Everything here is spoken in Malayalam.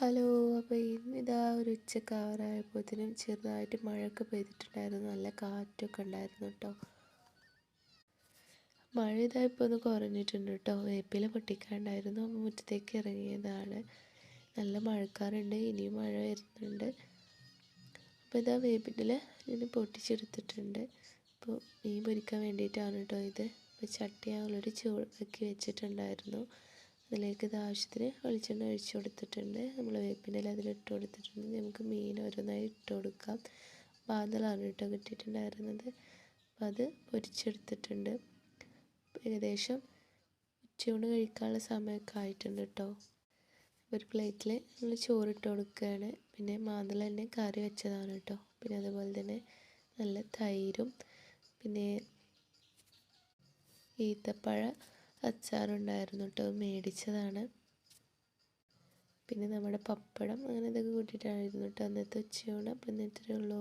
ഹലോ. അപ്പോൾ ഇന്നിതാ ഒരു ഉച്ചക്കാറായപ്പോഴത്തേനും ചെറുതായിട്ട് മഴയൊക്കെ പെയ്തിട്ടുണ്ടായിരുന്നു. നല്ല കാറ്റൊക്കെ ഉണ്ടായിരുന്നു കേട്ടോ. മഴ ഇതാ ഇപ്പോൾ ഒന്ന് കുറഞ്ഞിട്ടുണ്ട് കേട്ടോ. വേപ്പില പൊട്ടിക്കാണ്ടായിരുന്നു. അപ്പോൾ മുറ്റത്തേക്ക് ഇറങ്ങിയതാണ്. നല്ല മഴക്കാറുണ്ട്, ഇനിയും മഴ വരുന്നുണ്ട്. അപ്പോൾ ഇതാ വേപ്പില ഞാൻ പൊട്ടിച്ചെടുത്തിട്ടുണ്ട്. അപ്പോൾ മീൻ പൊരിക്കാൻ വേണ്ടിയിട്ടാണ് കേട്ടോ ഇത്. അപ്പോൾ ചട്ടി ഞാൻ ഓൾറെഡി ചൂടാക്കി വെച്ചിട്ടുണ്ടായിരുന്നു. അതിലേക്ക് ഇത് ആവശ്യത്തിന് വെളിച്ചെണ്ണ ഒഴിച്ച് കൊടുത്തിട്ടുണ്ട്. നമ്മൾ വേപ്പിൻ്റെ അതിലിട്ട് കൊടുത്തിട്ടുണ്ട്. നമുക്ക് മീൻ ഓരോന്നായി ഇട്ട് കൊടുക്കാം. മാന്തളാണ് കേട്ടോ കിട്ടിയിട്ടുണ്ടായിരുന്നത്. അപ്പോൾ അത് പൊരിച്ചെടുത്തിട്ടുണ്ട്. ഏകദേശം ഉച്ചയൂണ് കഴിക്കാനുള്ള സമയമൊക്കെ ആയിട്ടുണ്ട് കേട്ടോ. ഒരു പ്ലേറ്റിൽ നമ്മൾ ചോറിട്ട് കൊടുക്കുകയാണ്. പിന്നെ മാന്തള തന്നെ കറി വെച്ചതാണ് കേട്ടോ. പിന്നെ അതുപോലെ തന്നെ നല്ല തൈരും പിന്നെ ഈത്തപ്പഴ അച്ചാറുണ്ടായിരുന്നു കേട്ടോ, മേടിച്ചതാണ്. പിന്നെ നമ്മുടെ പപ്പടം അങ്ങനെ ഇതൊക്കെ കൂട്ടിയിട്ടായിരുന്നു കേട്ടോ അന്നത്തെ ഉച്ചയൂണ്. അപ്പം ഇന്നത്രയേ ഉള്ളൂ.